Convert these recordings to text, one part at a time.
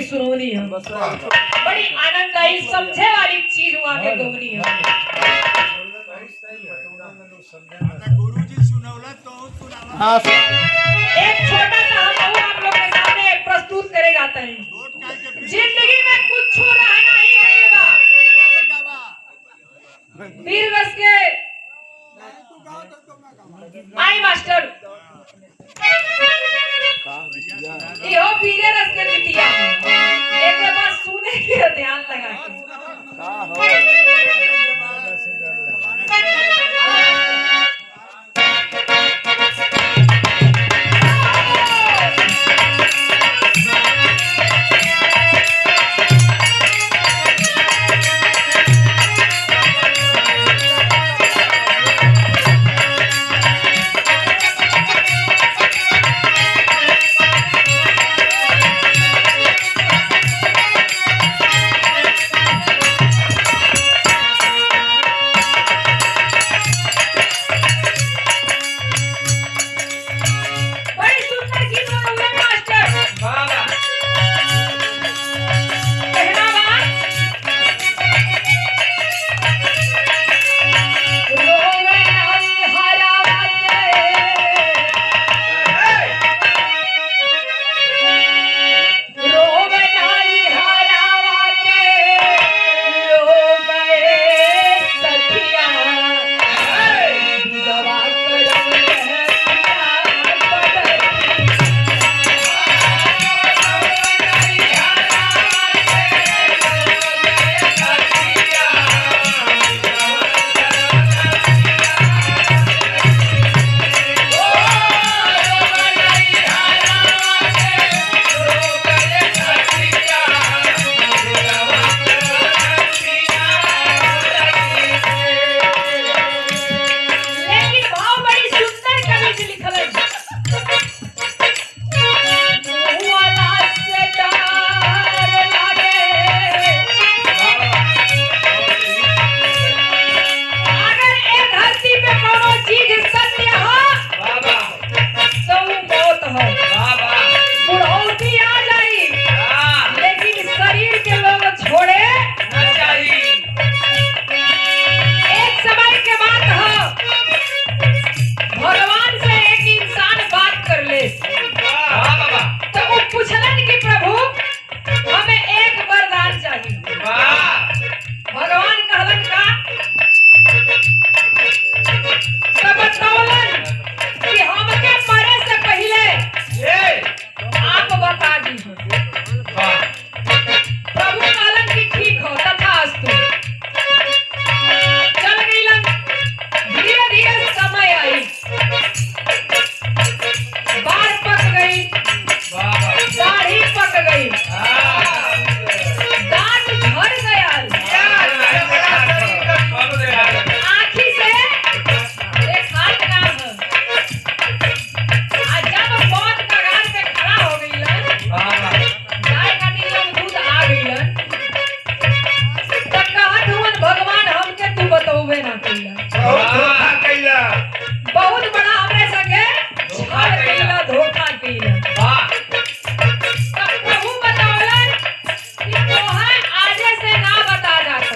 की सुनौनी है, बड़ी आनंददायी समझे वाली चीज वहाँ के गवनी है। गुरुजी सुनौला तो सुनावा। एक छोटा सा हम आप लोग के सामने प्रस्तुत करे जाते हैं। जिंदगी में कुछ रहना ही नहीं बा, वीर रस के आई मास्टर यो वीरे रस के बिटिया एक बार सुने के ध्यान लगा के बहुत बड़ा हमरे संगे छल कइला धोखा कइला। प्रभु बतावलन कि तोहर आजे से ना बता जात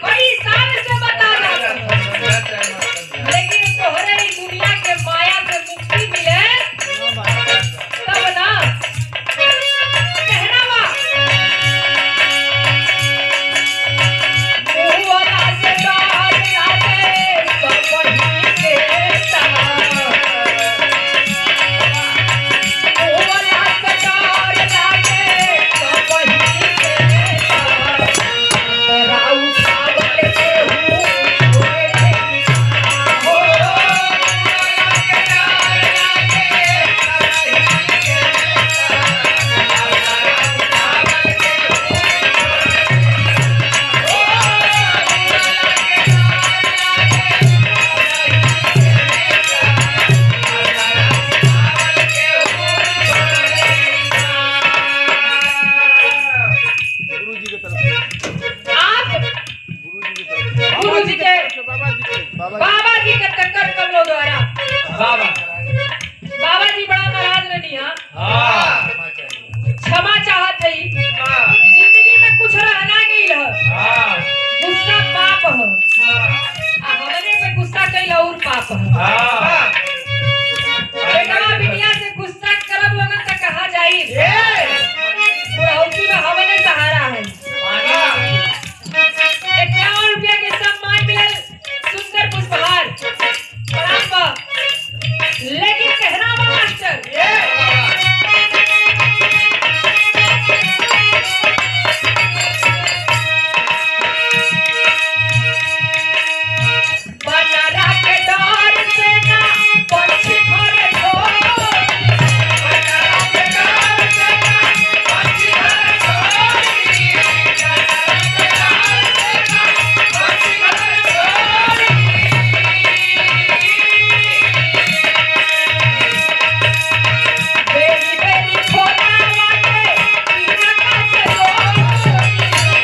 कई साल से बता जात, लेकिन तोहरे ई दुनिया के माया से मुक्ति मिले तब ना कहना बा मुहवाला से बाहर आते सब वही के बाबा जी के टक्कर कर लो द्वारा। बाबा जी बड़ा नाराज रहनी है, क्षमा चाहत बेटवा बिटिया से गुस्सा करब लोगन त कहा जाई बुढ़ौती में हमने सहारा है। 51 रुपया के सम्मान मिलल सुंदर पुष्पहार प्रणाम बा। लेकिन कहना बा मास्टर बनरा के डर से ना पंछी घर छोड़ बनरा के डर से ना पंछी घर छोड़ी बनरा के डर से ना पंछी घर छोड़ी बेरी बेरी खोला वाटे पीना का चलोरी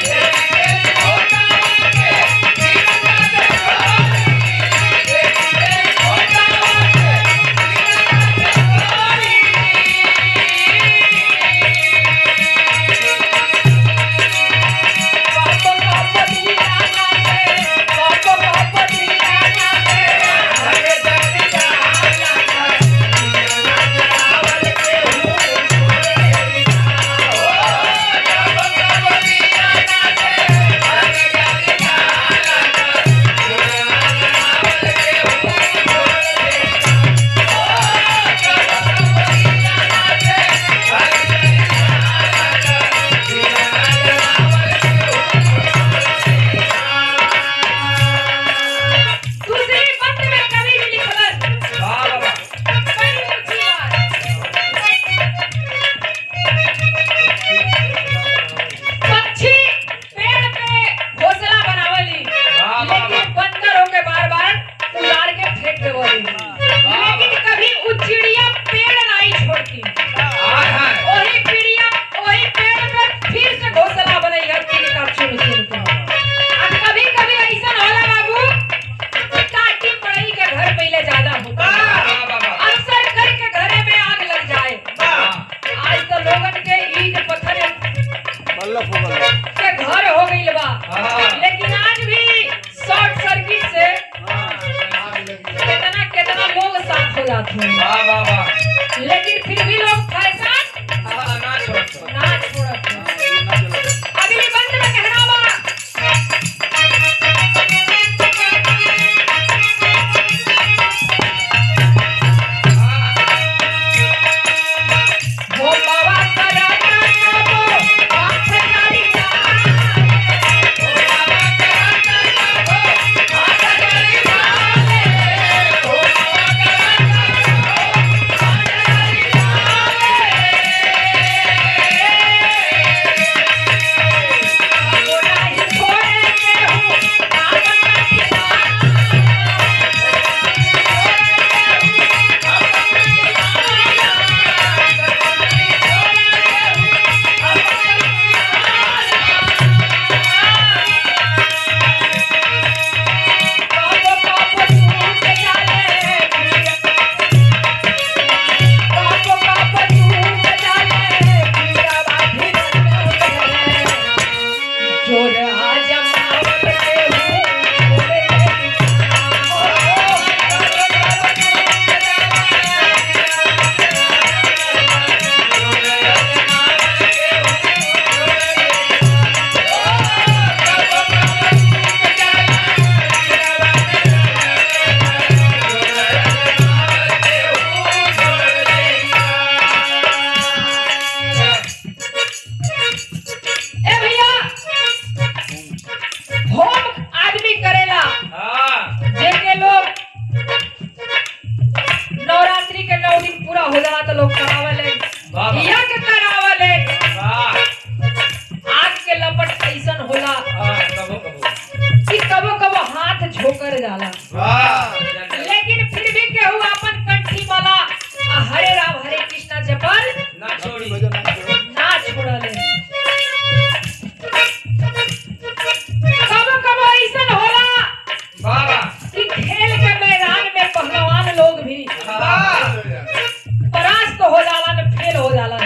बेरी बेरी खोला वाटे पीना का चलोरी बेरी बेरी खोला वाटे पीना का चलोरी पापा पापा दिया ना दे पापा पापा दिया ना दे हरे जग जाना रावल के हूँ छोड़े ना हो पापा दिया ना दे हरे जग जाना रावल के हूँ छोड़े ना हो पापा दिया ना दे हरे जग दूसरी पंक्ति में कवि जी लिखलन बड़ी ऊंची बात। पक्षी पेड़ पे घोंसला बनावली लेकिन बंदर होके बार-बार उलाड़ के फेंक देवली लेकिन कभी उ चिड़िया पेड़ नहीं छोड़ती वही पेड़ पे फिर से घोंसला बनैया तीन का चुन चुन के अब कभी-कभी ऐसा होला बाबू काटी पड़ई के घर पहले ज्यादा होता अक्सर करके घरे में आग लग जाए। आज तो लोगन के ईंट पत्थर के घर हो गइल बा लेकिन आज भी शॉर्ट सर्किट से कितना कितना लोग साफ हो जाते हैं लेकिन फिर भी लोग फैशन ना छोड़ते हैं। अगली बंद में कहना बा वो बाबा कराता वो हाथ जारी डाले वो बाबा कराता वो हाथ जारी डाले वो बाबा कराता वो हाथ जारी डाले वो नहीं छोड़ेंगे हूँ आपन का जोर आजम आवत के हूँ ए भैया होम आदमी करेला जेके लोग नवरात्रि के 9 दिन पूरा हो जाला तो लोग करावले यज्ञ करावले आग के लपट ऐसन होला कि कबो कबो हाथ झोकर जाला लेकिन फिर भी केहू अपन कंठी माला हरे राम हरे कृष्णा जपल ना छोड़ले। कबो कबो ऐसन होला कि खेल के मैदान में पहलवान लोग भी परास्त हो जालन फेल हो जालन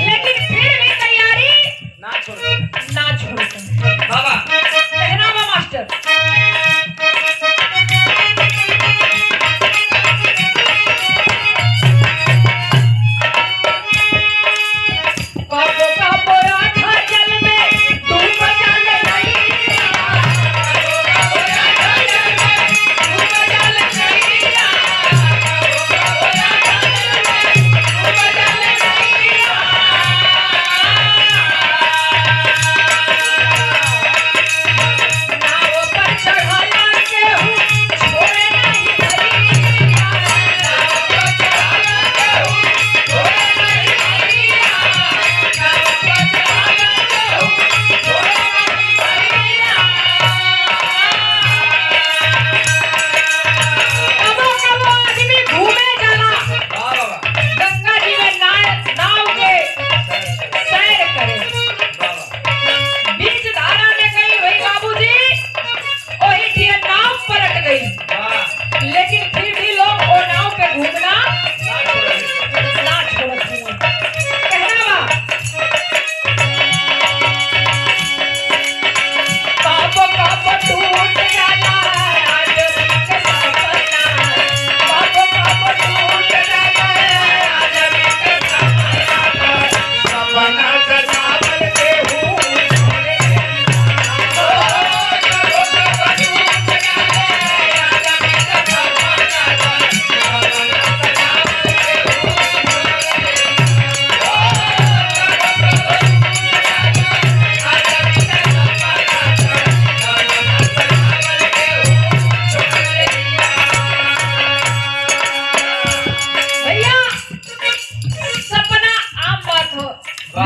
लेकिन फिर भी तैयारी ना छोड़ते। कहना बा मास्टर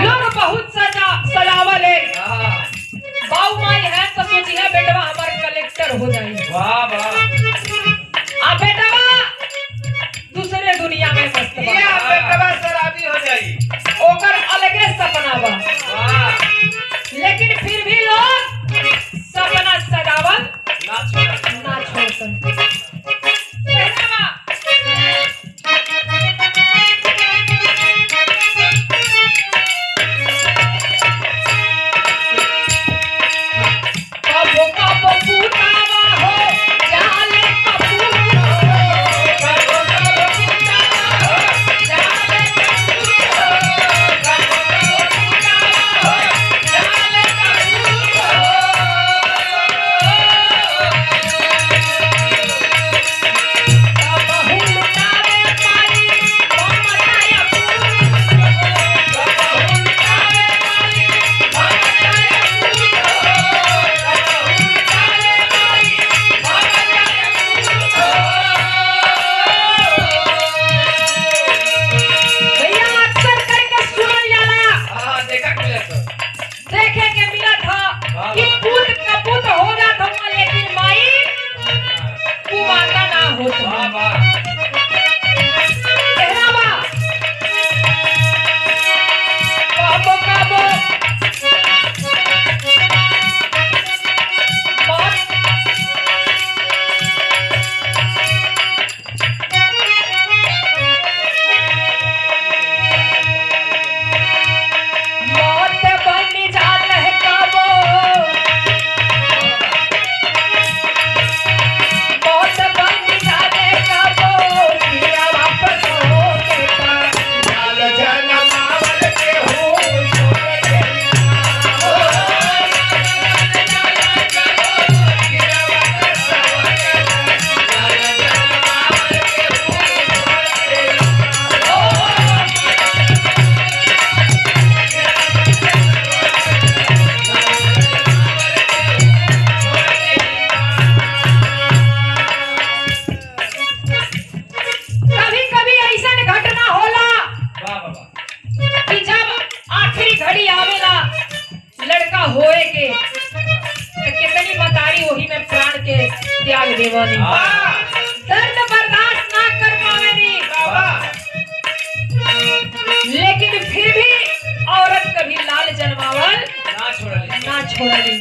लोग बहुत सजावल है। बाऊ माई है तो सोचिए बेटवा हमारे कलेक्टर हो जाए। वाह वाह। आ बेटवा दूसरे दुनिया में मस्त बा। ये बेटवा शराबी हो जाई। ओकर अलगे सपना बा। वाह। लेकिन फिर भी लोग सपना सजावल ना छोड़। ना छोड़सन। कबो कबो पूतावा हो जाले कपूर हो। कबो कबो पूतावा हो जाले कपूर हो। कबो कबो पूतावा हो जाले कपूर हो। कबहू लुटावे मारी ममताया पूर हो। कबहू लुटावे मारी ममताया पूर हो। भैया अक्सर करके सुनल जाला, हाँ देखा कि तो। देखे के मिला था कि पूत कपूत हो जात हुआ लेकिन माई कुमाता ना होत वाह हुआ। वाह। कहना बा कबो कबो मौत बन जाल है कबो। मौत बन जाल है कबो। पिया वापस हो के लाल जनमावल के हो छोड़ देना। कभी कभी ऐसा घटना होला वाह वाह। कि जब आखिरी घड़ी आवेला लड़का होए के तो कितनी मतारी वही में प्राण के त्याग देवनी। वाह दर्द बर्दाश्त ना कर पावेनी। वाह। लेकिन फिर भी औरत कभी लाल जनमावल ना छोड़ली। ना छोड़ली।